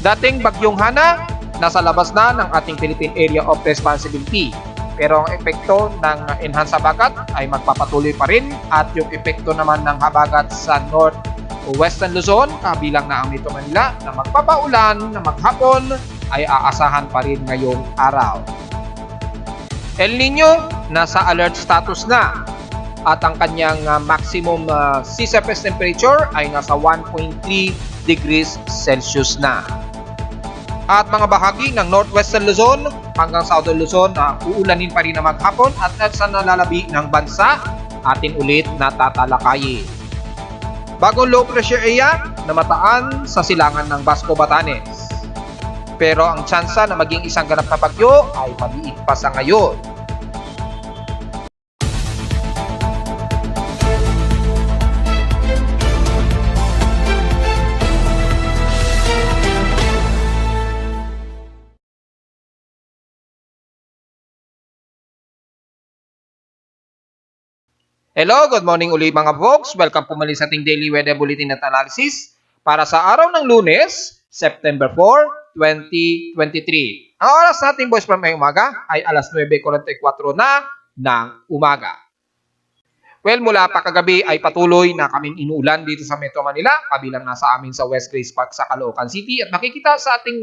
Dating bagyong Hana, nasa labas na ng ating Philippine Area of Responsibility. Pero ang epekto ng enhanced habagat ay magpapatuloy pa rin at yung epekto naman ng habagat sa North Western Luzon, kabilang na ang Metro Manila, na magpapaulan na maghapon ay aasahan pa rin ngayong araw. El Nino, nasa alert status na at ang kanyang maximum sea surface temperature ay nasa 1.3 degrees Celsius na. At mga bahagi ng Northwestern Luzon hanggang Southern Luzon na uulanin pa rin na maghapon at sa nalalabi ng bansa, atin ulit natatalakayin. Bagong low pressure area na mataan sa silangan ng Basco, Batanes. Pero ang tsansa na maging isang ganap na bagyo ay maliit pa sa ngayon. Hello, good morning uli mga folks. Welcome po muli sa ating Daily Weather Bulletin at Analysis para sa araw ng Lunes, September 4, 2023. Ang oras natin boys from ngayong umaga ay alas 9:44 na ng umaga. Well, mula pa kagabi ay patuloy na kaming inuulan dito sa Metro Manila, kabilang nasa amin sa West Grace Park sa Caloocan City at makikita sa ating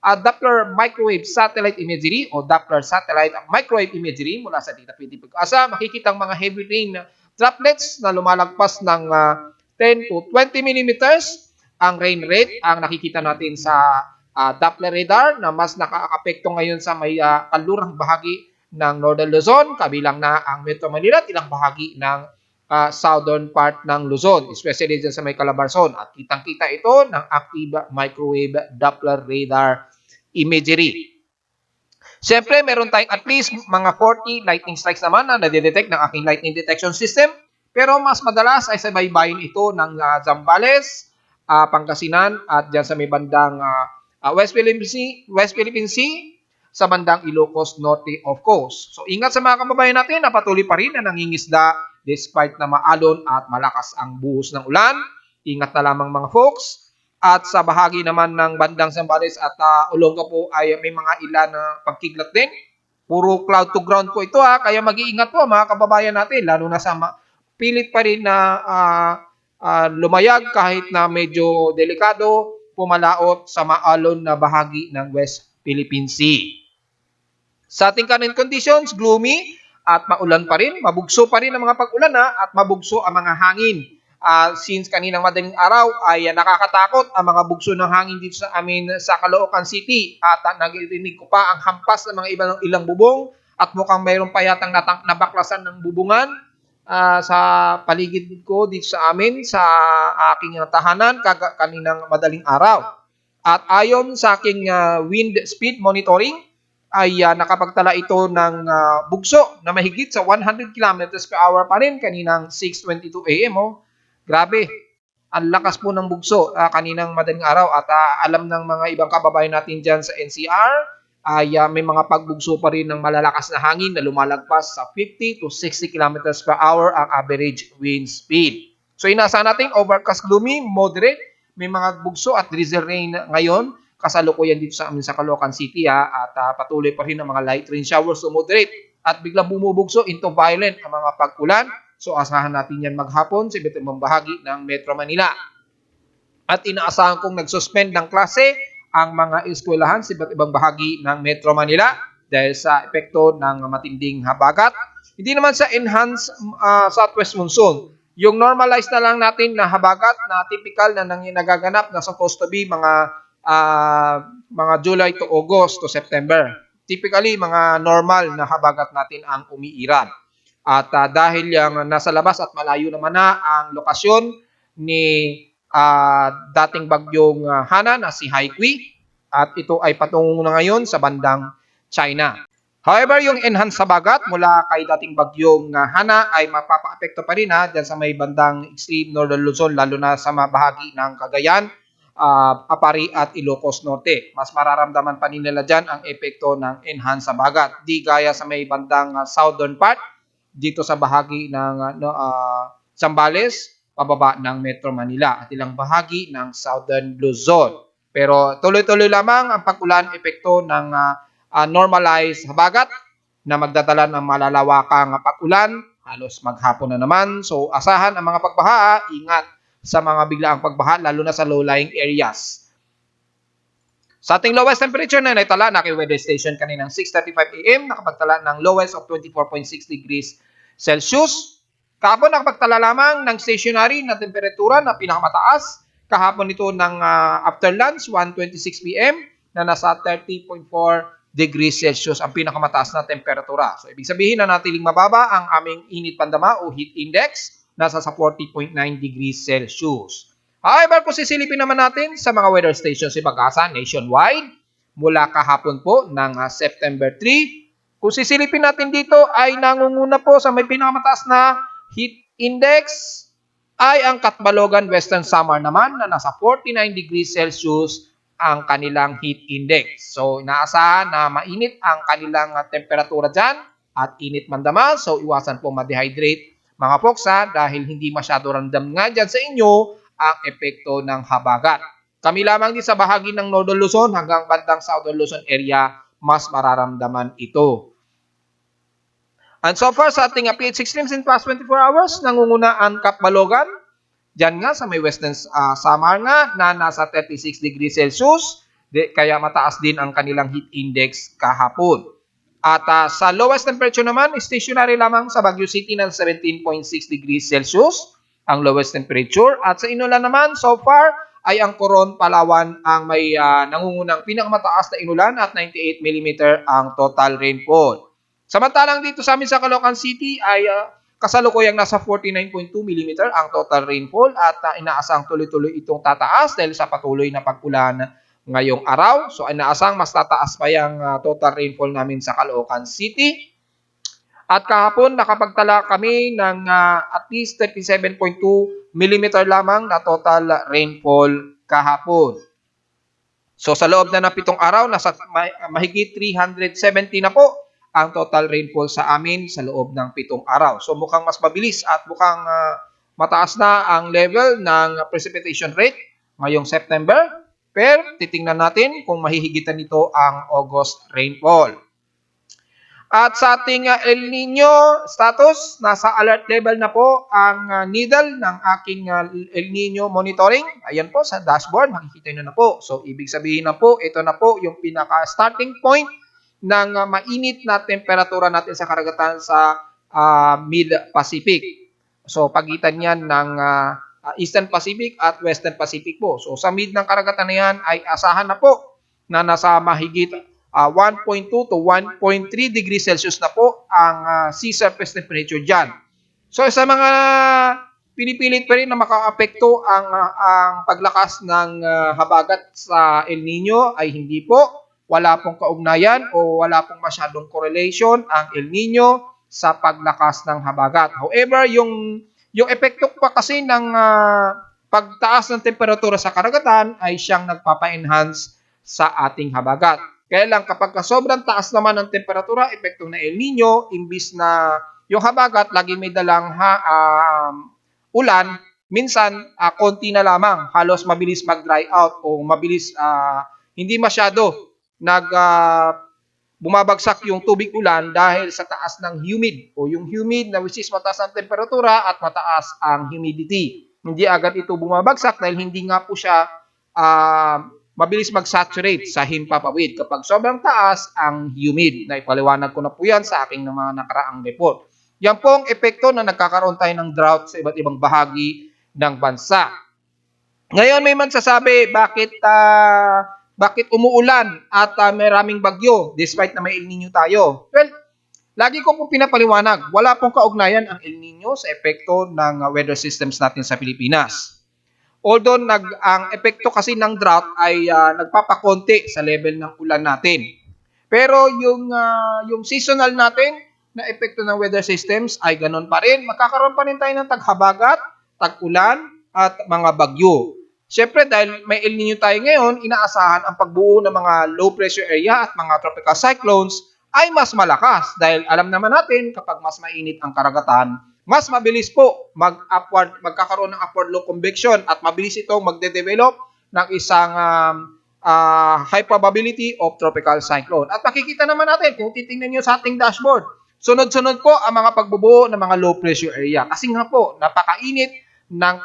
Doppler Microwave Satellite Imagery o Doppler Satellite Microwave Imagery mula sa Tita Pwede Pag-asa, makikita ang mga heavy rain droplets na lumalagpas ng 10 to 20 millimeters. Ang rain rate ang nakikita natin sa Doppler radar na mas nakaka-apekto ngayon sa may kanlurang bahagi ng Northern Luzon, kabilang na ang Metro Manila at ilang bahagi ng southern part ng Luzon, especially dyan sa may Calabarzon. At kitang-kita ito ng active microwave Doppler radar imagery. Siyempre, meron tayong at least mga 40 lightning strikes naman na nadidetect ng aking lightning detection system. Pero mas madalas ay sa baybayin ito ng Zambales, Pangasinan at dyan sa may bandang West Philippine Sea, sa bandang Ilocos Norte of course. So ingat sa mga kababayan natin na patuloy pa rin na nangingisda despite na maalon at malakas ang buhos ng ulan. Ingat na lamang mga folks. At sa bahagi naman ng bandang Zambales at Olongapo ay may mga ilan na pagkidlat din. Puro cloud to ground po ito kaya mag-iingat po mga kababayan natin, lalo na sa pilit pa rin na lumayag kahit na medyo delikado pumalaot sa maalon na bahagi ng West Philippine Sea. Sa ating current conditions, gloomy at maulan pa rin, mabugso pa rin ang mga pag-ulan at mabugso ang mga hangin. Since kaninang madaling araw ay nakakatakot ang mga bugso ng hangin dito sa amin sa Caloocan City at nagirinig ko pa ang hampas ng mga ilang bubong at mukhang mayroon pa yatang nabaklasan ng bubungan sa paligid ko dito sa amin sa aking tahanan kaninang madaling araw. At ayon sa aking wind speed monitoring ay nakapagtala ito ng bugso na mahigit sa 100 kilometers per hour pa rin kaninang 6:22 AM. Grabe, ang lakas po ng bugso kaninang madaling araw at alam ng mga ibang kababayan natin dyan sa NCR ay may mga pagbugso pa rin ng malalakas na hangin na lumalagpas sa 50 to 60 kilometers per hour ang average wind speed. So inaasahan natin overcast gloomy, moderate, may mga bugso at drizzle rain ngayon kasalukuyan dito sa amin sa Caloocan City at patuloy pa rin ang mga light rain showers to moderate at biglang bumubugso into violent ang mga pag-ulan. So asahan natin yan maghapon sa iba't ibang bahagi ng Metro Manila. At inaasahan kong nagsuspend ng klase ang mga eskwelahan sa iba't ibang bahagi ng Metro Manila dahil sa epekto ng matinding habagat. Hindi naman sa enhanced southwest monsoon. Yung normalized na lang natin na habagat na typical na nagaganap na supposed to be mga July to August to September. Typically, mga normal na habagat natin ang umiiral. At dahil yung nasa labas at malayo naman na ang lokasyon ni dating bagyong Hana na si Haikui at ito ay patungo na ngayon sa bandang China. However, yung enhanced habagat mula kay dating bagyong Hana ay mapapaapekto pa rin dyan sa may bandang extreme Northern Luzon, lalo na sa bahagi ng Cagayan, Apari at Ilocos Norte. Mas mararamdaman pa nila dyan ang epekto ng enhanced habagat. Di gaya sa may bandang southern part, dito sa bahagi ng Zambales, pababa ng Metro Manila at ilang bahagi ng Southern Luzon. Pero tuloy-tuloy lamang ang pag-ulan epekto ng normalized habagat na magdadala ng malalawakang pag-ulan, halos maghapon na naman. So asahan ang mga pagbaha, ingat sa mga biglaang pagbaha lalo na sa low-lying areas. Sa ating lowest temperature na naitala na kay weather station kaninang 6:35 AM, nakapagtala ng lowest of 24.6 degrees Celsius. Kahapon nakapagtala lamang ng stationary na temperatura na pinakamataas. Kahapon ito ng after lunch, 1:26 PM, na nasa 30.4 degrees Celsius ang pinakamataas na temperatura. So, ibig sabihin na natiling mababa ang aming init pandama o heat index, nasa sa 40.9 degrees Celsius. However, kung sisilipin naman natin sa mga weather stations si Pag-asa nationwide, mula kahapon po ng September 3, kung sisilipin natin dito ay nangunguna po sa may pinakamataas na heat index ay ang Catbalogan Western Samar naman na nasa 49 degrees Celsius ang kanilang heat index. So, inaasahan na mainit ang kanilang temperatura dyan at init mandama. So, iwasan po ma-dehydrate mga poksa dahil hindi masyado ramdam nga dyan sa inyo ang epekto ng habagat. Kami lamang din sa bahagi ng Northern Luzon hanggang bandang Southern Luzon area, mas mararamdaman ito. And so far sa ating PH Extremes in past 24 hours, nangunguna ang Catbalogan. Diyan nga sa may Western Samar nga na nasa 36 degrees Celsius. Kaya mataas din ang kanilang heat index kahapon. At sa lowest temperature naman, stationary lamang sa Baguio City ng 17.6 degrees Celsius ang lowest temperature. At sa Inulan naman, so far, ay ang Coron, Palawan ang may nangungunang pinakamataas na inulan at 98 mm ang total rainfall. Samantalang dito sa amin sa Caloocan City ay kasalukuyang nasa 49.2 mm ang total rainfall at inaasang tuloy-tuloy itong tataas dahil sa patuloy na pag-ulan ngayong araw. So inaasang mas tataas pa yung total rainfall namin sa Caloocan City. At kahapon nakapagtala kami ng at least 37.2 mm lamang na total rainfall kahapon. So sa loob na ng 7 araw, nasa mahigit 370 na po ang total rainfall sa amin sa loob ng 7 araw. So mukhang mas mabilis at mukhang mataas na ang level ng precipitation rate ngayong September. Pero titingnan natin kung mahihigitan nito ang August rainfall. At sa ating El Nino status, nasa alert level na po ang needle ng aking El Nino monitoring. Ayan po sa dashboard, makikita nyo na po. So ibig sabihin na po, ito na po yung pinaka-starting point ng mainit na temperatura natin sa karagatan sa Mid-Pacific. So pagitan yan ng Eastern Pacific at Western Pacific po. So sa mid ng karagatan na yan ay asahan na po na nasa mahigit 1.2 to 1.3 degrees Celsius na po ang sea surface temperature dyan. So sa mga pinipilit pa rin na makaapekto ang paglakas ng habagat sa El Nino ay hindi po. Wala pong kaugnayan o wala pong masyadong correlation ang El Nino sa paglakas ng habagat. However, yung epekto pa kasi ng pagtaas ng temperatura sa karagatan ay siyang nagpapa-enhance sa ating habagat. Kaya lang kapag sobrang taas naman ng temperatura, epekto ng El Nino, imbis na yung habagat lagi may dalang ulan, minsan konti na lamang, halos mabilis mag-dry out o mabilis hindi masyado bumabagsak yung tubig ulan dahil sa taas ng humid o yung humid na which is mataas ang temperatura at mataas ang humidity. Hindi agad ito bumabagsak dahil hindi nga po siya mabilis mag-saturate sa himpapawid kapag sobrang taas ang humid. Naipaliwanag ko na po yan sa aking mga nakaraang report. Yan po ang epekto na nagkakaroon tayo ng drought sa iba't ibang bahagi ng bansa. Ngayon may magsasabi bakit umuulan at maraming bagyo despite na may El Nino tayo? Well, lagi ko po pinapaliwanag, wala pong kaugnayan ang El Nino sa epekto ng weather systems natin sa Pilipinas. Although ang epekto kasi ng drought ay nagpapakonti sa level ng ulan natin. Pero yung seasonal natin na epekto ng weather systems ay ganun pa rin. Magkakaroon pa rin tayo ng taghabagat, tag-ulan at mga bagyo. Siyempre dahil may El Nino tayo ngayon, inaasahan ang pagbuo ng mga low pressure area at mga tropical cyclones ay mas malakas. Dahil alam naman natin kapag mas mainit ang karagatan, mas mabilis po magkakaroon ng upward low convection at mabilis itong magde-develop ng isang high probability of tropical cyclone. At makikita naman natin kung titingnan nyo sa ating dashboard, sunod-sunod po ang mga pagbubuo ng mga low pressure area. Kasi nga po, napakainit ng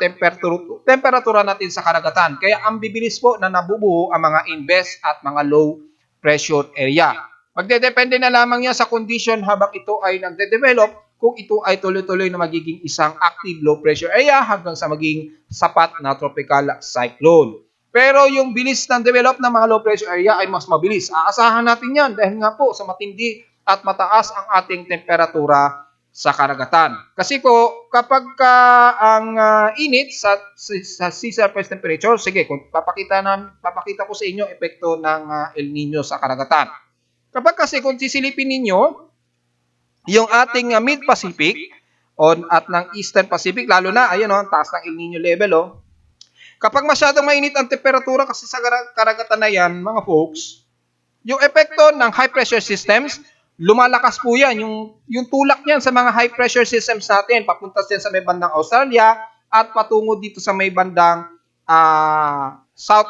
temperatura natin sa karagatan. Kaya ang bibilis po na nabubuo ang mga invest at mga low pressure area. Magdedepende na lamang yan sa condition habang ito ay nagde-develop kung ito ay tuloy-tuloy na magiging isang active low pressure area hanggang sa maging sapat na tropical cyclone. Pero yung bilis ng develop ng mga low pressure area ay mas mabilis. Aasahan natin yan dahil nga po sa matindi at mataas ang ating temperatura sa karagatan. Kasi po, kapag ang init sa sea surface temperature, sige, kung papakita ko sa inyo epekto ng El Nino sa karagatan. Kapag kasi kung sisilipin ninyo, yung ating Mid-Pacific at ng Eastern Pacific, lalo na, ayun ang taas ng El Nino level, kapag masyadong mainit ang temperatura kasi sa karagatan na yan, mga folks, yung epekto ng high pressure systems, lumalakas po yan. Yung tulak niyan sa mga high pressure systems natin, papunta din sa may bandang Australia at patungo dito sa may bandang south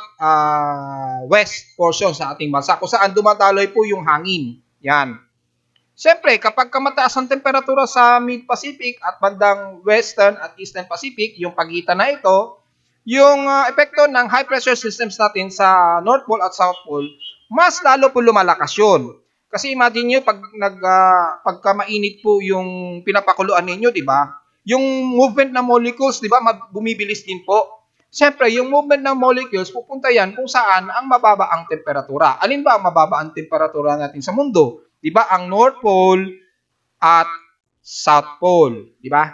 west portion sa ating bansa kung saan dumadaloy po yung hangin. Yan. Siyempre, kapag mataas ang temperatura sa Mid-Pacific at bandang Western at Eastern Pacific, yung pagitan na ito, yung epekto ng high pressure systems natin sa North Pole at South Pole, mas lalo po lumalakas yun. Kasi imagine nyo, pagka mainit po yung pinapakuluan ninyo, di ba? Yung movement ng molecules, di ba, bumibilis din po. Siyempre, yung movement ng molecules, pupunta yan kung saan ang mababa ang temperatura. Alin ba ang mababa ang temperatura natin sa mundo? Di ba? Ang North Pole at South Pole. Di ba?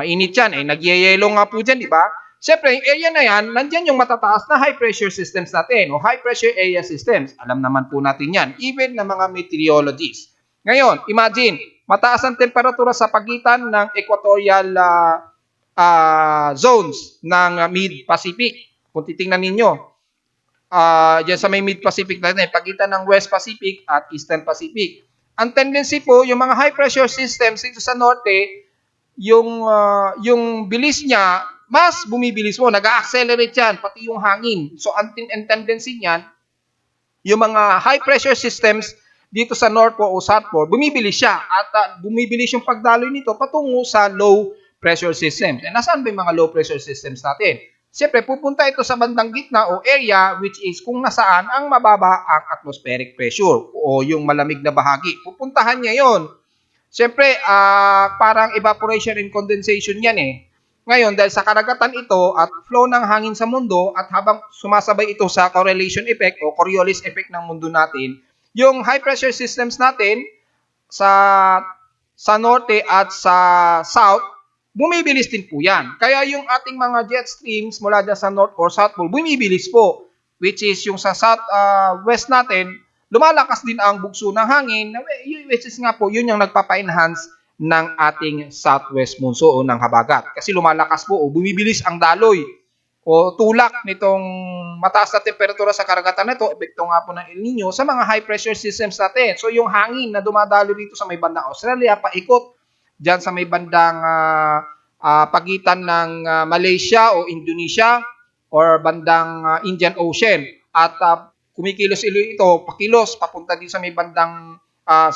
Mainit yan. Nagyayelo nga po dyan, di ba? Siyempre, yung area na yan, nandyan yung matataas na high pressure systems natin o high pressure area systems. Alam naman po natin yan, even ng mga meteorologists. Ngayon, imagine, mataas ang temperatura sa pagitan ng equatorial zones ng Mid-Pacific. Kung titingnan ninyo, dyan sa may Mid-Pacific natin, pagitan ng West Pacific at Eastern Pacific. Ang tendency po, yung mga high pressure systems dito sa norte, yung bilis niya, mas bumibilis po, nag-accelerate yan, pati yung hangin. So, ang tendency niyan, yung mga high pressure systems dito sa North Pole o South Pole, bumibilis siya. At bumibilis yung pagdaloy nito patungo sa low pressure systems. And nasaan ba yung mga low pressure systems natin? Siyempre, pupunta ito sa bandang gitna o area which is kung nasaan ang mababa ang atmospheric pressure o yung malamig na bahagi. Pupuntahan niya yon. Siyempre, parang evaporation and condensation yan eh. Ngayon, dahil sa karagatan ito at flow ng hangin sa mundo at habang sumasabay ito sa correlation effect o Coriolis effect ng mundo natin, yung high pressure systems natin sa norte at sa south, bumibilis din po yan. Kaya yung ating mga jet streams mula dyan sa north or south pole, bumibilis po. Which is yung sa south west natin, lumalakas din ang bugso ng hangin, which is nga po, yun yung nagpapa-enhance ng ating southwest monsoon o ng habagat. Kasi lumalakas po o bumibilis ang daloy o tulak nitong mataas na temperatura sa karagatan nito, epekto nga po ng El Nino sa mga high pressure systems natin. So yung hangin na dumadalo dito sa may bandang Australia, paikot dyan sa may bandang pagitan ng Malaysia o Indonesia or bandang Indian Ocean at kumikilos ito, pakilos, papunta din sa may bandang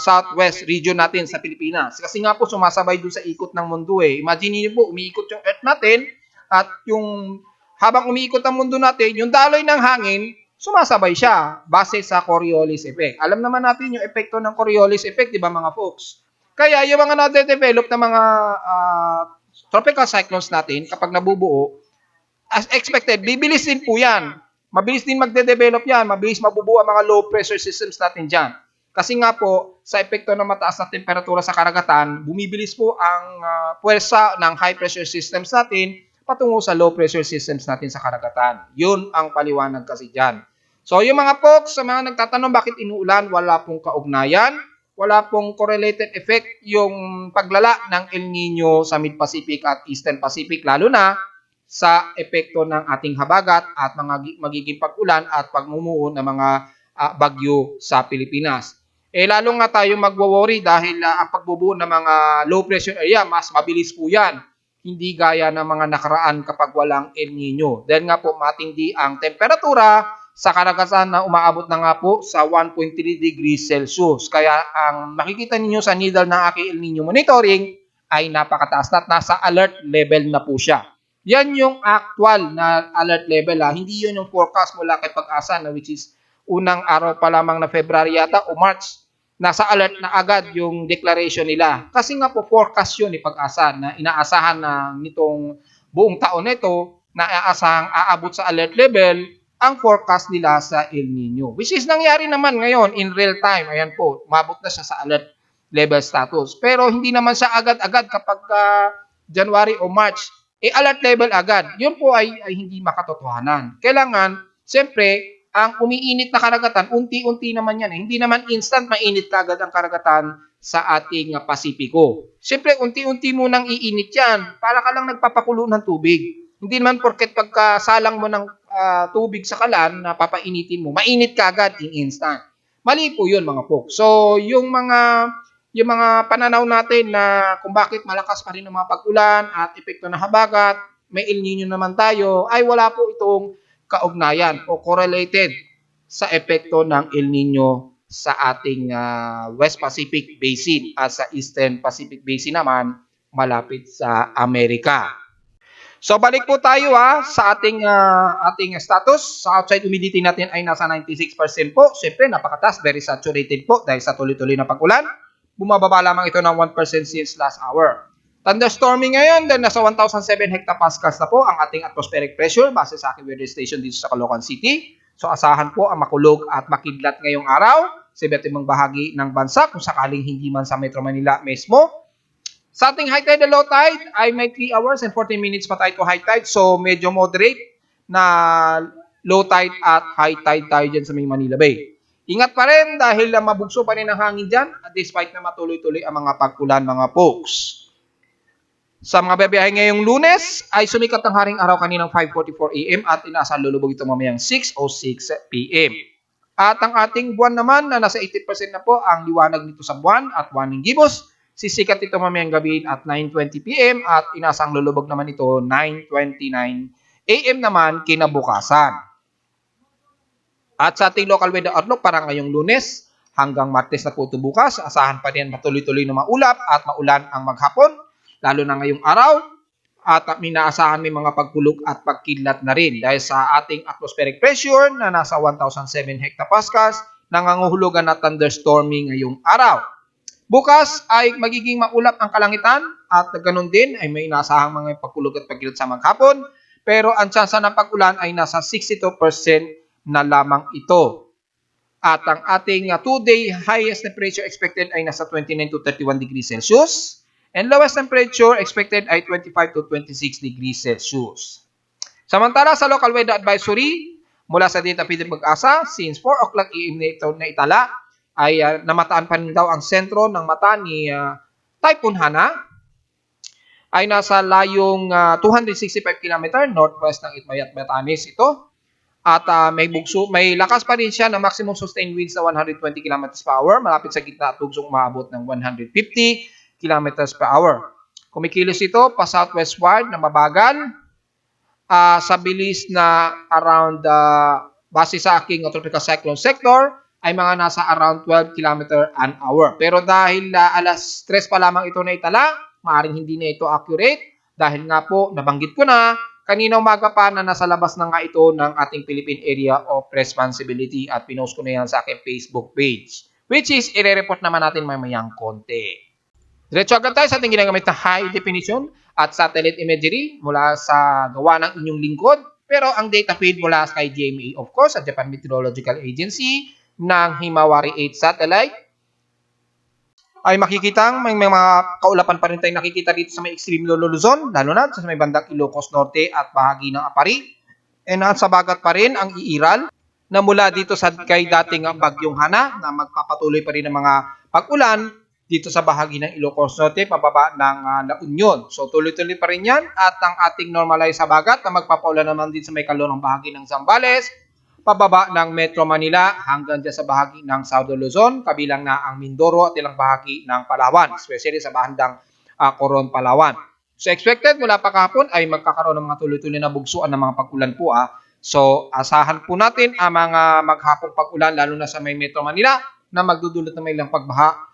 southwest region natin sa Pilipinas. Kasi nga po sumasabay dun sa ikot ng mundo eh. Imagine niyo po, umiikot yung Earth natin at yung habang umiikot ang mundo natin, yung daloy ng hangin, sumasabay siya base sa Coriolis effect. Alam naman natin yung epekto ng Coriolis effect, di ba mga folks? Kaya yung mga nade-develop na mga tropical cyclones natin, kapag nabubuo, as expected, bibilis din po yan. Mabilis din magde-develop yan. Mabilis mabubuo ang mga low pressure systems natin dyan. Kasi nga po, sa epekto ng mataas na temperatura sa karagatan, bumibilis po ang puwersa ng high pressure systems natin patungo sa low pressure systems natin sa karagatan. Yun ang paliwanag kasi dyan. So yung mga folks, sa mga nagtatanong bakit inuulan, wala pong kaugnayan, wala pong correlated effect yung paglala ng El Nino sa Mid-Pacific at Eastern Pacific, lalo na sa epekto ng ating habagat at mga magiging pag-ulan at pagmumuo ng mga bagyo sa Pilipinas. Lalo nga tayo magwo-worry dahil ang pagbubuo ng mga low pressure area, mas mabilis po yan. Hindi gaya ng mga nakaraan kapag walang El Nino. Dahil nga po matindi ang temperatura sa karagatan na umaabot na nga po sa 1.3 degrees Celsius. Kaya ang makikita ninyo sa needle ng aking El Nino monitoring ay napakataas na at nasa alert level na po siya. Yan yung actual na alert level Hindi yun yung forecast mula kay Pag-asa na which is unang araw pa lamang na February yata o March. Nasa alert na agad yung declaration nila. Kasi nga po forecast yun ni Pag-asa na inaasahan na nitong buong taon na ito na aasahang aabot sa alert level ang forecast nila sa El Nino. Which is nangyari naman ngayon in real time. Ayan po, umabot na siya sa alert level status. Pero hindi naman siya agad-agad kapag January o March, alert level agad. Yun po ay hindi makatotohanan. Kailangan, siyempre, ang umiinit na karagatan, unti-unti naman yan. Hindi naman instant mainit kagad ang karagatan sa ating Pasipiko. Siyempre, unti-unti mo nang iinit yan. Para ka lang nagpapakulo ng tubig. Hindi naman porket pagkasalang mo ng tubig sa kalan na papainitin mo, mainit ka agad in instant. Mali po 'yun mga folks. So, yung mga pananaw natin na kung bakit malakas pa rin ang mga pag-ulan at epekto ng habagat, may El Nino naman tayo, ay wala po itong kaugnayan o correlated sa epekto ng El Nino sa ating West Pacific Basin at sa Eastern Pacific Basin naman malapit sa Amerika. So balik po tayo sa ating status. Sa outside humidity natin ay nasa 96% po. Siyempre napakataas, very saturated po dahil sa tuloy-tuloy na pag-ulan. Bumababa lamang ito ng 1% since last hour. Thunderstorming ngayon, then nasa 1,007 hectopascals na po ang ating atmospheric pressure base sa aking weather station dito sa Caloocan City. So asahan po ang makulog at makidlat ngayong araw sa iba't ibang bahagi ng bansa kung sakaling hindi man sa Metro Manila mismo. Sa ating high tide and low tide ay may 3 hours and 14 minutes pa tayo to high tide. So medyo moderate na low tide at high tide tayo dyan sa may Manila Bay. Ingat pa rin dahil mabugso pa rin ang hangin dyan despite na matuloy-tuloy ang mga pag-ulan mga folks. Sa mga babiyahe ngayong Lunes ay sumikat ang haring araw kaninang 5:44 AM at inaasahan lulubog ito mamayang 6:06 PM. At ang ating buwan naman na nasa 80% na po ang liwanag nito sa buwan at buwan ng Gibos. Sisikat ito mamayang gabi at 9:20 PM at inasang lulubog naman ito 9:29 AM naman kinabukasan. At sa ating local weather outlook para ngayong Lunes hanggang Martes na po ito bukas, asahan pa rin matuloy-tuloy na maulap at maulan ang maghapon, lalo na ngayong araw. At minaasahan may mga pagkulog at pagkidlat na rin dahil sa ating atmospheric pressure na nasa 1,007 hectopascals, nanganguhulugan na thunderstorming ngayong araw. Bukas ay magiging maulap ang kalangitan at ganoon din ay may inaasahang mga pagkulog at pagkilat sa maghapon. Pero ang tsansa ng pag-ulan ay nasa 62% na lamang ito. At ang ating 2-day highest temperature expected ay nasa 29 to 31 degrees Celsius. And lowest temperature expected ay 25 to 26 degrees Celsius. Samantala sa local weather advisory mula sa Data Feed Pag-asa, since 4 o'clock AM na ito na itala, ay namataan pa rin daw ang sentro ng mata ni Typhoon Hana ay nasa layong 265 km northwest ng Itbayat, Batanes ito. At may lakas pa rin siya na maximum sustained winds na 120 km per hour malapit sa gitna at tugsong umabot ng 150 km per hour. Kumikilos ito pa southwestward na mabagal sa bilis na around base sa aking tropical cyclone sector ay mga nasa around 12 km an hour. Pero dahil alas 3 pa lamang ito na itala, maaaring hindi na ito accurate dahil nga po nabanggit ko na kanina umaga pa na nasa labas na nga ito ng ating Philippine Area of Responsibility at pinost ko na yan sa aking Facebook page, which is i-report naman natin mamayang konti. Diretso agad tayo sa ating ginagamit na high definition at satellite imagery mula sa gawa ng inyong lingkod. Pero ang data feed mula kay GMA, of course, sa Japan Meteorological Agency ng Himawari 8 satellite ay makikitang may mga kaulapan pa rin tayong nakikita dito sa may extreme Luzon, lalo na sa may bandang Ilocos Norte at bahagi ng Apari. And sa bagat pa rin ang iiral na mula dito sa kay dating bagyong Hana na magpapatuloy pa rin ng mga pag-ulan dito sa bahagi ng Ilocos Norte, pababa ng La Union. So tuloy-tuloy pa rin yan at ang ating normalized sa bagat na magpapaulan naman din sa may kalurang bahagi ng Zambales, pababa ng Metro Manila hanggang dyan sa bahagi ng Southern Luzon, kabilang na ang Mindoro at ilang bahagi ng Palawan, especially sa bandang Coron, Palawan. So expected mula pa kahapon ay magkakaroon ng mga tuloy-tuloy na bugsuan ng mga pag-ulan po So, asahan po natin ang mga maghapong pag-ulan lalo na sa may Metro Manila na magdudulot ng may ilang pagbaha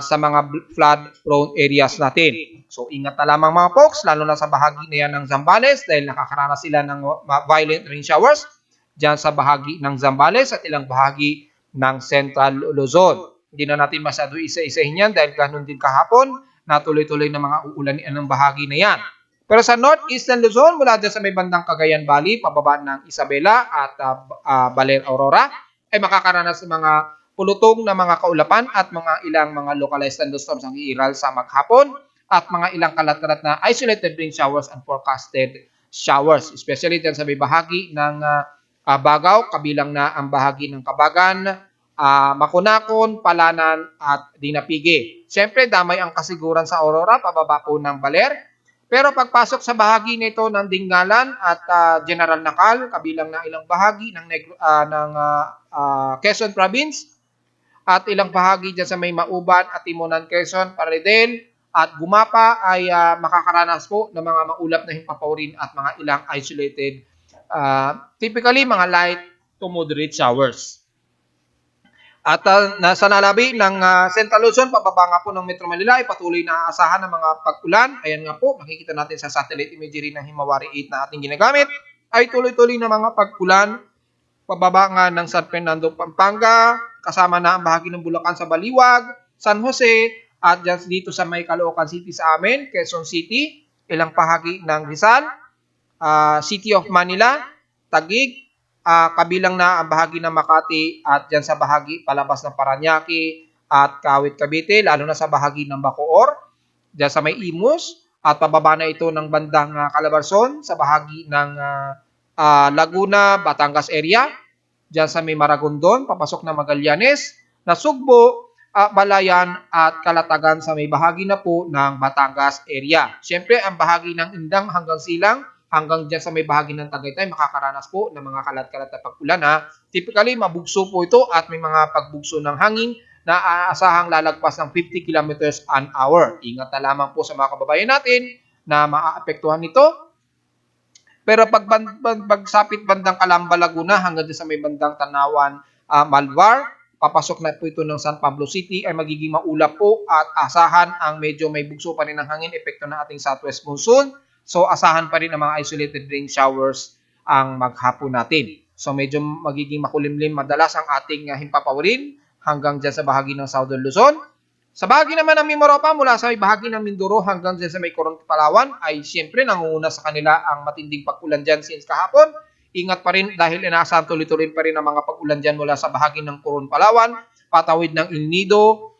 sa mga flood-prone areas natin. So, ingat na lamang mga folks, lalo na sa bahagi na yan ng Zambales dahil nakakaranas sila ng violent rain showers dyan sa bahagi ng Zambales at ilang bahagi ng Central Luzon. Hindi na natin masyado isa-isahin yan dahil ganun din kahapon na tuloy-tuloy na mga uulan ng bahagi na yan. Pero sa Northeastern Luzon, mula dyan sa may bandang Cagayan Valley, pababa ng Isabela at Baler Aurora, ay makakaranas ng mga pulutong na mga kaulapan at mga ilang mga localized thunderstorms ang iiral sa maghapon at mga ilang kalat-kalat na isolated rain showers and forecasted showers, especially dyan sa may bahagi ng Bagaw, kabilang na ang bahagi ng Kabagan, Makunakon, Palanan at Dinapige. Siyempre, damay ang kasiguran sa Aurora, pababa po ng Baler. Pero pagpasok sa bahagi nito ng Dingalan at General Nakal, kabilang na ilang bahagi ng Quezon Province at ilang bahagi dyan sa may Mauban at Timonan Quezon, Paredel at Gumapa ay makakaranas po ng mga maulap na himpapawrin at mga ilang isolated, typically mga light to moderate showers. At nasa nalabi ng Central Luzon, pababa nga po ng Metro Manila, ay patuloy na aasahan ng mga pag-ulan. Ayan nga po, makikita natin sa satellite imagery ng Himawari 8 na ating ginagamit, ay tuloy-tuloy na mga pag-ulan. Pababa nga ng San Fernando, Pampanga, kasama na ang bahagi ng Bulacan sa Baliwag, San Jose, at dito sa may Caloocan City sa amin, Quezon City, ilang bahagi ng Rizal, City of Manila, Taguig, kabilang na ang bahagi ng Makati at dyan sa bahagi palabas ng Paranaque at Kawit Cavite, lalo na sa bahagi ng Bacoor, dyan sa may Imus, at pababa na ito ng bandang Calabarzon sa bahagi ng Laguna, Batangas area, dyan sa may Maragondon, papasok na Magallanes, Nasugbo, Balayan at Kalatagan sa may bahagi na po ng Batangas area. Siyempre, ang bahagi ng Indang hanggang Silang, hanggang dyan sa may bahagi ng Tagaytay, makakaranas po ng mga kalat-kalat na pag-ulan. Typically, mabugso po ito at may mga pagbugso ng hangin na aasahang lalagpas ng 50 kilometers an hour. Ingat na lamang po sa mga kababayan natin na maaapektuhan nito. Pero pagsapit bandang Calamba, Laguna, hanggang dyan sa may bandang Tanawan, Malvar, papasok na po ito ng San Pablo City, ay magiging maulap po at asahan ang medyo may bugso pa rin ng hangin, epekto ng ating southwest monsoon. So, asahan pa rin ang mga isolated rain showers ang maghapon natin. So, medyo magiging makulimlim madalas ang ating himpapawrin hanggang dyan sa bahagi ng Southern Luzon. Sa bahagi naman ng Mimaropa, mula sa may bahagi ng Mindoro hanggang dyan sa may Coron, Palawan, ay siyempre nangunguna sa kanila ang matinding pag-ulan dyan since kahapon. Ingat pa rin dahil inaasahan tuloy-tuloy pa rin ang mga pag-ulan dyan mula sa bahagi ng Coron, Palawan, patawid ng El Nido,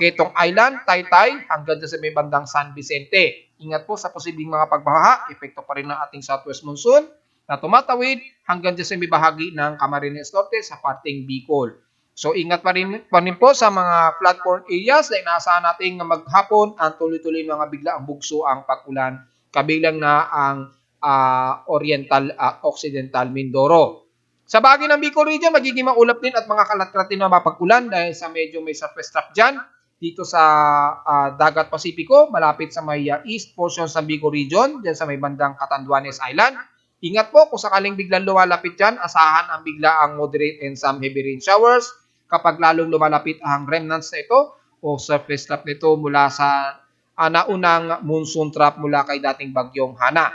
Ketong Island, Taytay, hanggang sa may bandang San Vicente. Ingat po sa posibleng mga pagbaha, epekto pa rin ng ating southwest monsoon na tumatawid hanggang sa may bahagi ng Camarines Norte sa parteng Bicol. So ingat pa rin po sa mga flood-prone areas na inaasahan natin na maghapon ang tuloy-tuloy mga biglaang bugso ang pag-ulan, kabilang na ang Occidental Mindoro. Sa bahagi ng Bicol region, magiging maulap din at mga kalat-kalat din na mapag-ulan dahil sa medyo may surface trough dyan dito sa Dagat Pasipiko, malapit sa may east portion sa Bicol region, dyan sa may bandang Catanduanes Island. Ingat po kung sakaling biglang lumalapit dyan, asahan ang biglaang moderate and some heavy rain showers kapag lalong lumalapit ang remnants na ito o surface trough nito mula sa naunang monsoon trough mula kay dating bagyong Hana.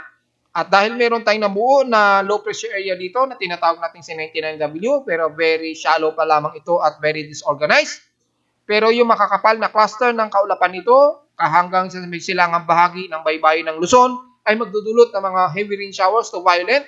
At dahil meron tayong nabuo na low pressure area dito na tinatawag natin si 99W, pero very shallow pa lamang ito at very disorganized. Pero yung makakapal na cluster ng kaulapan nito, hanggang sa may silangang bahagi ng baybayin ng Luzon, ay magdudulot ng mga heavy rain showers to violent.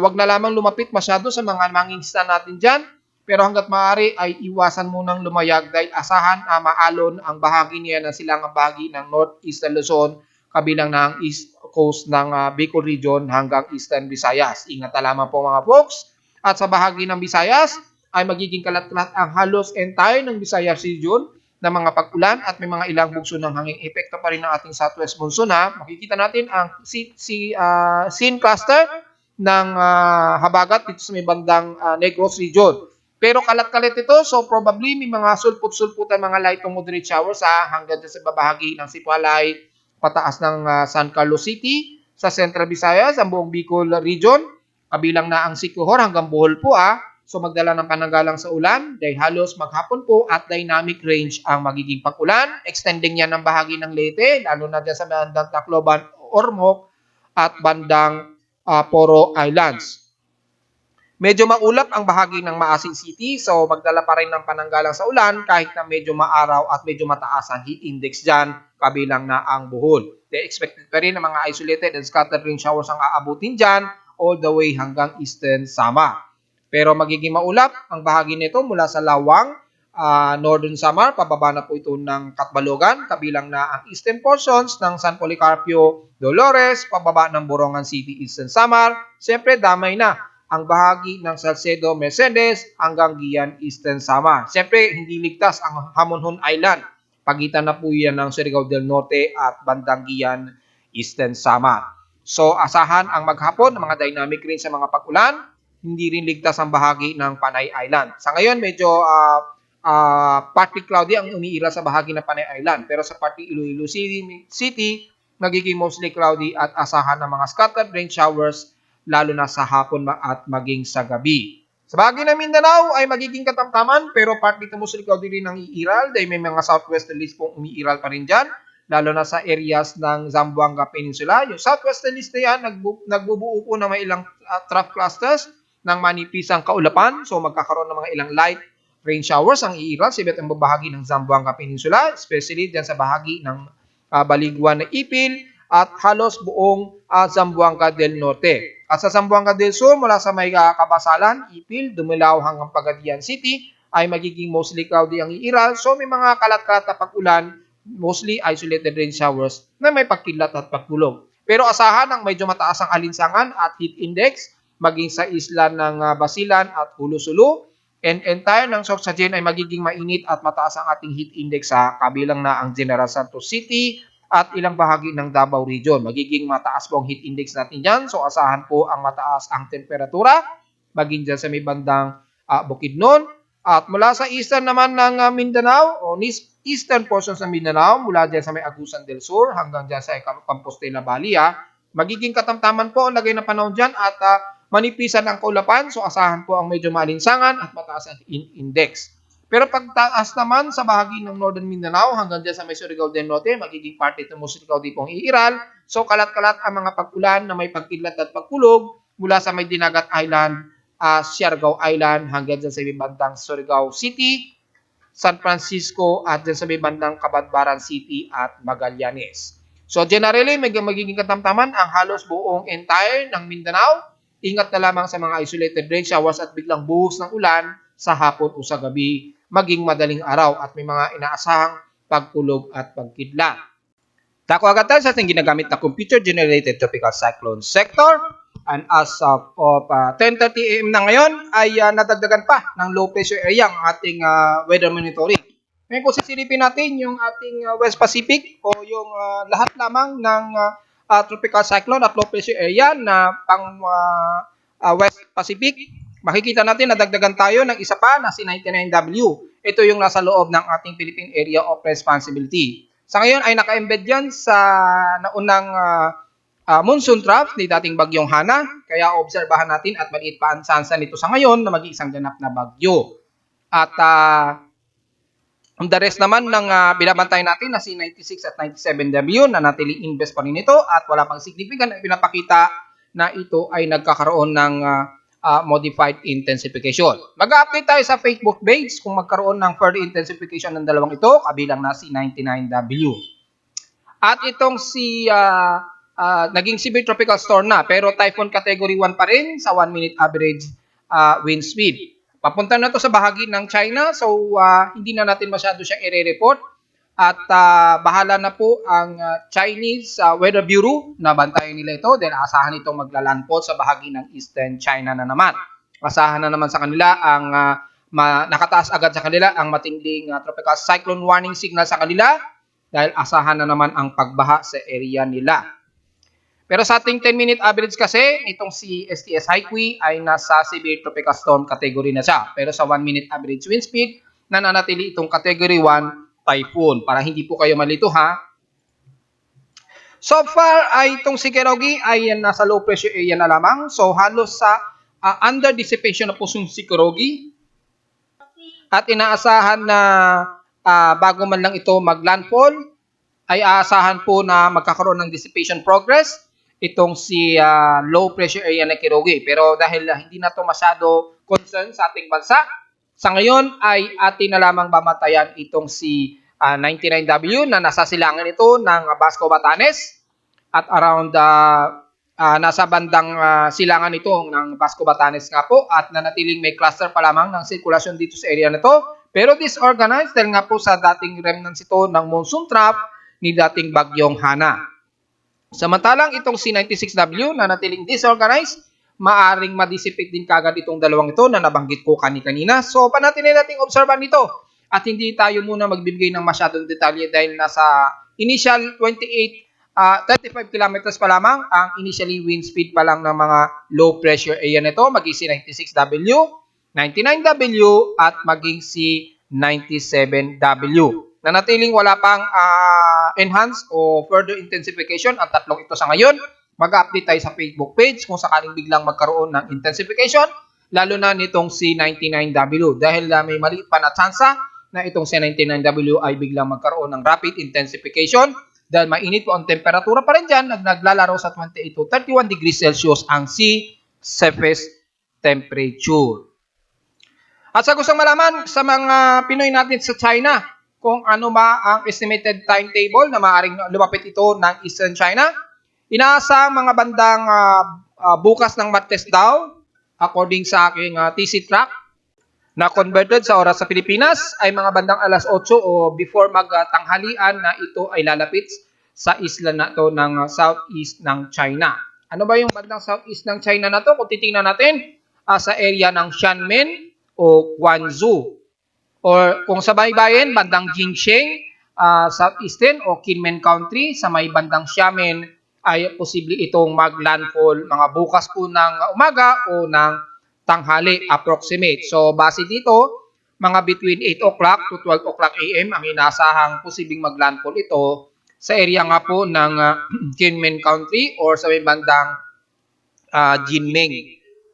Wag na lamang lumapit masyado sa mga mangingisda natin dyan, pero hanggat maaari ay iwasan munang lumayag dahil asahan maalon ang bahagi niya ng silangang bahagi ng Northeastern Luzon, kabilang ng East Coast ng Bicol Region hanggang Eastern Visayas. Ingat na lamang po mga folks. At sa bahagi ng Visayas, ay magiging kalat-kalat ang halos entire ng Visayas Region ng mga pag-ulan at may mga ilang bugso ng hanging epekto pa rin ng ating southwest monsoon. Makikita natin ang scene cluster ng habagat dito sa may bandang Negros Region. Pero kalat-kalit ito, so probably may mga sulput-sulputan, mga light to moderate showers hanggang sa babahagi ng Sipalay, pataas ng San Carlos City, sa Central Visayas, ang buong Bicol Region, kabilang na ang Siquijor hanggang Bohol po So magdala ng pananggalang sa ulan dahil halos maghapon po at dynamic range ang magiging pag-ulan. Extending yan ng bahagi ng Leyte, lalo na dyan sa bandang Tacloban, Ormoc at bandang Poro Islands. Medyo maulap ang bahagi ng Maasin City, so magdala pa rin ng pananggalang sa ulan kahit na medyo maaraw at medyo mataas ang heat index dyan, kabilang na ang Bohol. They expected pa rin ng mga isolated and scattered rain showers ang aabutin dyan all the way hanggang Eastern Samar. Pero magiging maulap ang bahagi nito mula sa Lawang, Northern Samar, pababa na po ito ng Catbalogan, kabilang na ang eastern portions ng San Policarpio, Dolores, pababa ng Borongan City, Eastern Samar. Siyempre, damay na ang bahagi ng Salcedo, Mercedes hanggang Guian, Eastern Samar. Siyempre, hindi ligtas ang Hamonhon Island. Pagitan na po yan ng Surigao del Norte at bandang Guian, Eastern Samar. So, asahan ang maghapon ng mga dynamic range sa mga pag-ulan. Hindi rin ligtas ang bahagi ng Panay Island. Sa ngayon, medyo partly cloudy ang umiiral sa bahagi ng Panay Island. Pero sa partly Iloilo City, magiging mostly cloudy at asahan ng mga scattered rain showers lalo na sa hapon at maging sa gabi. Sa bahagi ng Mindanao ay magiging katamtaman pero partly to mostly cloudy rin ang iiral dahil may mga southwesterlies pong umiiral pa rin dyan, lalo na sa areas ng Zamboanga Peninsula. Yung southwesterlies na yan, nagbubuo po ng may ilang trough clusters ng manipisang kaulapan. So magkakaroon ng mga ilang light rain showers ang iiral sa iba't ibang bahagi ng Zamboanga Peninsula, especially dyan sa bahagi ng Baliguan na Ipil at halos buong Zamboanga del Norte. At sa Zamboanga del Sur, mula sa may Kabasalan, Ipil, Dumilao hanggang Pagadian City, ay magiging mostly cloudy ang iiral. So may mga kalat-kalat na pag-ulan, mostly isolated rain showers na may pagkilat at pagkulog. Pero asahan ang medyo mataas ang alinsangan at heat index, maging sa isla ng Basilan at Hulo-Sulu. And entire ng Sorsogon ay magiging mainit at mataas ang ating heat index sa kabilang na ang General Santos City at ilang bahagi ng Davao Region. Magiging mataas po ang heat index natin dyan. So asahan po ang mataas ang temperatura, maging dyan sa may bandang Bukidnon. At mula sa eastern naman ng Mindanao, o eastern portions ng Mindanao, mula dyan sa may Agusan del Sur hanggang dyan sa Compostela Valley, magiging katamtaman po ang lagay na panahon dyan at manipisan ang kaulapan. So asahan po ang medyo maalinsangan at mataas ang index. Pero pagtaas naman sa bahagi ng Northern Mindanao hanggang dyan sa may Surigao del Norte, magiging parte ito mo Surigao di pong iiral. So kalat-kalat ang mga pag-ulan na may pagkidlat at pagkulog mula sa may Dinagat Island, Siargao Island hanggang dyan sa may bandang Surigao City, San Francisco at dyan sa may bandang Cabadbaran City at Magallanes. So generally, magiging katamtaman ang halos buong entire ng Mindanao. Ingat na lamang sa mga isolated rain showers at biglang buhos ng ulan sa hapon o sa gabi, maging madaling araw at may mga inaasahang pagkulog at pagkidlat. Dako agad tayo sa ating ginagamit na computer-generated tropical cyclone sector. And as of 10:30 AM na ngayon ay nadagdagan pa ng low pressure area ang ating weather monitoring. Ngayon kung sisilipin natin yung ating West Pacific o yung lahat lamang ng tropical cyclone at low pressure area na pang West Pacific, makikita natin na dagdagan tayo ng isa pa na si 99W. Ito yung nasa loob ng ating Philippine Area of Responsibility. Sa ngayon ay naka-embed yan sa naunang monsoon trough ni dating bagyong Hana. Kaya obserbahan natin at maliit pa ang sansa nito sa ngayon na mag-iisang ganap na bagyo. At the rest naman ng binabantay natin na si 96 at 97W na natiling invest pa rin ito at wala pang significant na pinapakita na ito ay nagkakaroon ng modified intensification. Mag-update tayo sa Facebook page kung magkaroon ng further intensification ng dalawang ito, kabilang na si 99W. At itong si naging severe tropical storm na, pero typhoon category 1 pa rin sa 1 minute average wind speed. Papunta na to sa bahagi ng China, so hindi na natin masyado siyang i-report. At bahala na po ang Chinese Weather Bureau na bantayan nila ito dahil asahan itong maglalandfall sa bahagi ng Eastern China na naman. Asahan na naman sa kanila ang nakataas agad sa kanila ang matinding tropical cyclone warning signal sa kanila dahil asahan na naman ang pagbaha sa area nila. Pero sa ating 10-minute average kasi, itong si STS Haikui ay nasa severe tropical storm category na siya. Pero sa 1-minute average wind speed, nananatili itong category 1 typhoon. Para hindi po kayo malito ha. So far ay itong si Kerogi ay nasa low pressure area na lamang. So halos sa under dissipation na po si Kerogi. At inaasahan na bago man lang ito maglandfall, ay aasahan po na magkakaroon ng dissipation progress itong si low pressure area na Kerogi. Pero dahil hindi na ito masyado concern sa ating bansa, sa ngayon ay atin na lamang bamatayan itong si 99W na nasa silangan ito ng Basco Batanes at around nasa bandang silangan ito ng Basco Batanes nga po at nanatiling may cluster pa lamang ng sirkulasyon dito sa area na to. Pero disorganized dahil nga po sa dating remnants ito ng monsoon trap ni dating bagyong Hana. Samantalang itong C96W na natiling disorganized, maaring madissipate din kagad itong dalawang ito na nabanggit ko kanina. So panatinin nating obserban ito at hindi tayo muna magbibigay ng masyadong detalye dahil nasa initial 35 kilometers pa lamang ang initially wind speed pa lang ng mga low pressure area nito, maging si 96W, 99W at maging si 97W. Nanatiling wala pang enhance o further intensification ang tatlong ito sa ngayon. Mag-update tayo sa Facebook page kung sakaling biglang magkaroon ng intensification, lalo na nitong si 99W dahil may maliit pa na tsansa na itong si 99W ay biglang magkaroon ng rapid intensification dahil mainit po ang temperatura pa rin dyan, naglalaro sa 28 to 31 degrees Celsius ang sea surface temperature. At sa gustong malaman sa mga Pinoy natin sa China, kung ano ba ang estimated timetable na maaaring lumapit ito ng Eastern China, inaasa mga bandang bukas ng Martes daw, according sa aking TC track, na converted sa oras sa Pilipinas ay mga bandang alas 8 o before magtanghalian na ito ay lalapit sa isla na to ng southeast ng China. Ano ba yung bandang southeast ng China na to? Kung titingnan natin sa area ng Xiamen o Guangzhou. Or kung sa baybayin, bandang Jingsheng, southeastern o Kinmen Country, sa may bandang Xiamen ay posible itong maglandfall mga bukas po ng umaga o ng tanghali approximate. So base dito, mga between 8 o'clock to 12 o'clock AM ang inasahang posibleng maglandfall ito sa area nga po ng Kinmen Country or sa may bandang Jinmeng.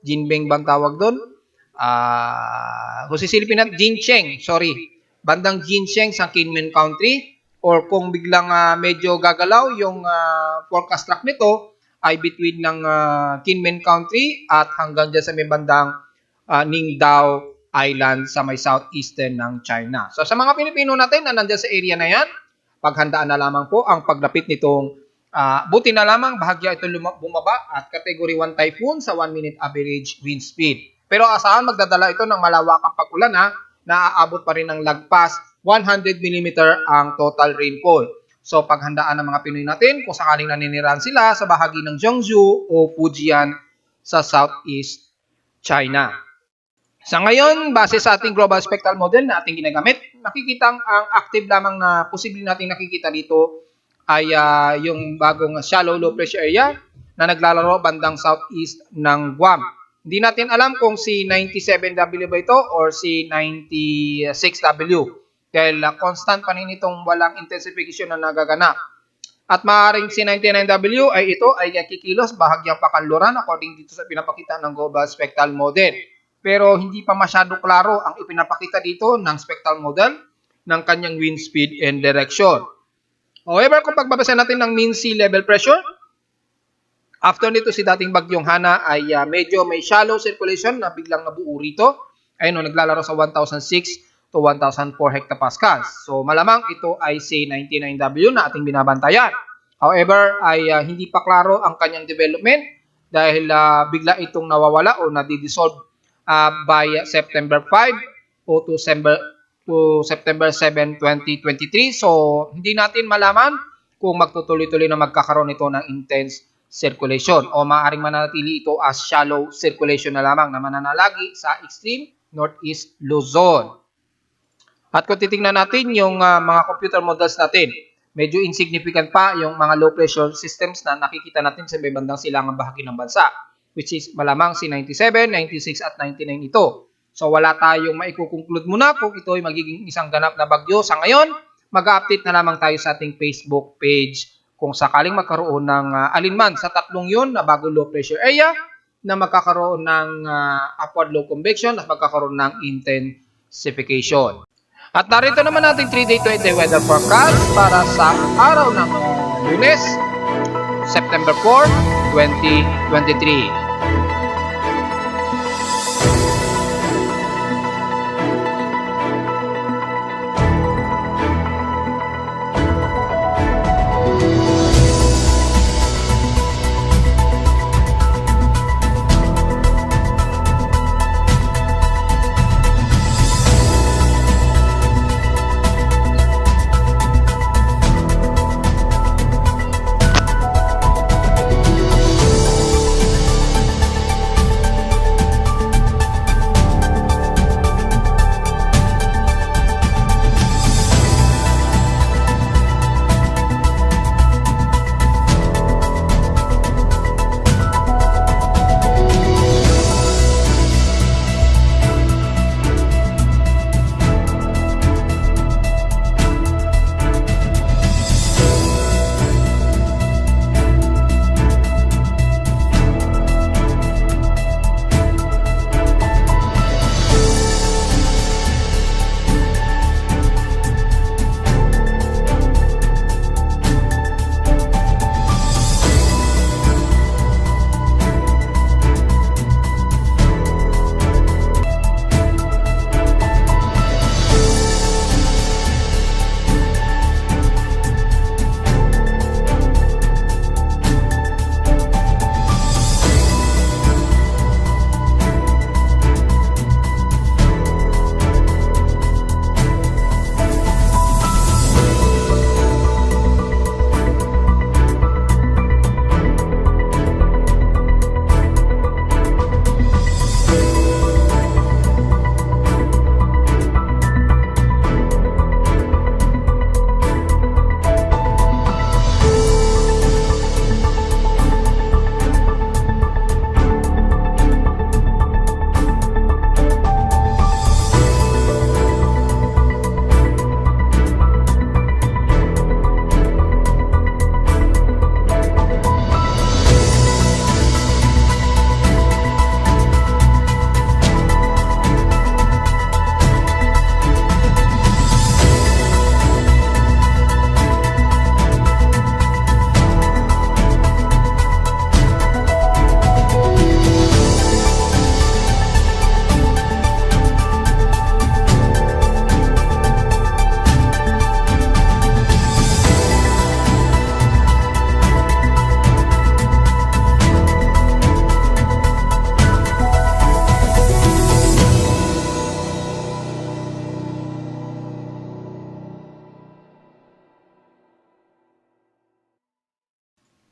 Jinmeng bang tawag doon? Kung sisilipin natin, Jincheng, sorry. Bandang Jincheng sa Kinmen Country or kung biglang medyo gagalaw yung forecast track nito ay between ng Kinmen Country at hanggang dyan sa may bandang Ningdao Island sa may southeastern ng China. So sa mga Pilipino natin na nandyan sa area na yan, paghandaan na lamang po ang paglapit nitong buti na lamang bahagya ito bumaba at category 1 typhoon sa 1 minute average wind speed. Pero asahan magdadala ito ng malawakang pag-ulan na aabot pa rin ng lagpas 100 mm ang total rainfall. So paghandaan ng mga Pinoy natin kung sakaling naninirahan sila sa bahagi ng Jiangsu o Fujian sa southeast China. Sa ngayon, base sa ating global spectral model na ating ginagamit, nakikita ang active lamang na posibleng nating nakikita dito ay yung bagong shallow low pressure area na naglalaro bandang southeast ng Guam. Hindi natin alam kung si 97W ba ito or si 96W dahil constant pa rin itong walang intensification na nagaganap. At maaaring si 99W ay ito ay kikilos bahagyang pakanluran according dito sa pinapakita ng global spectral model. Pero hindi pa masyado klaro ang ipinapakita dito ng spectral model ng kanyang wind speed and direction. However, kung pagbabasa natin ng mean sea level pressure, after nito si dating bagyong Hana ay medyo may shallow circulation na biglang nabuo rito. Ayun, naglalaro sa 1,006 to 1,004 hectopascals. So malamang ito ay si 99W na ating binabantayan. However, ay hindi pa klaro ang kanyang development dahil bigla itong nawawala o nadidissolve by September 5 o to September 7, 2023. So, hindi natin malaman kung magtutuloy-tuloy na magkakaroon ito ng intense circulation o maaaring mananatili ito as shallow circulation na lamang na mananalagi sa extreme northeast Luzon. At kung titingnan natin yung mga computer models natin, medyo insignificant pa yung mga low pressure systems na nakikita natin sa may bandang silangang bahagi ng bansa, which is malamang si 97, 96 at 99 ito. So wala tayong maikukonclude muna kung ito ay magiging isang ganap na bagyo. Sa ngayon, mag-update na lamang tayo sa ating Facebook page kung sakaling magkaroon ng alinman sa tatlong yun na bago low pressure area na magkakaroon ng upward low convection at magkakaroon ng intensification. At narito naman natin 3-day 20 weather forecast para sa araw ng Lunes, September 4, 2023.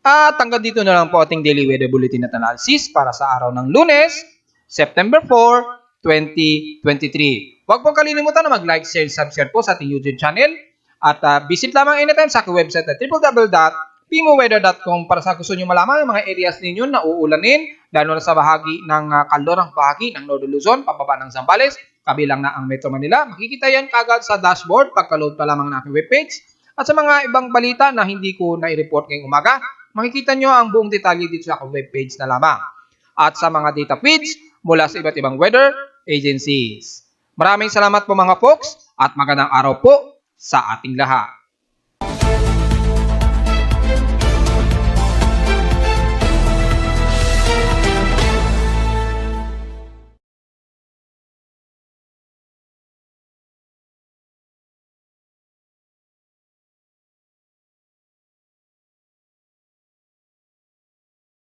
At hanggang dito na lang po ating daily weather bulletin at analysis para sa araw ng Lunes, September 4, 2023. Huwag pong kalilimutan na mag-like, share, subscribe po sa ating YouTube channel. At visit lamang anytime sa aking website at www.pimoweather.com para sa gusto nyo malaman ang mga areas ninyo na uulanin, lalo na sa bahagi ng kaldorang bahagi ng Northern Luzon, pababa ng Zambales, kabilang na ang Metro Manila. Makikita yan kagad sa dashboard pagka-load pa lamang ng aking webpage. At sa mga ibang balita na hindi ko na-report ngayong umaga, makikita nyo ang buong detalye dito sa aking webpage na lamang. At sa mga data feeds mula sa iba't ibang weather agencies. Maraming salamat po mga folks at magandang araw po sa ating lahat.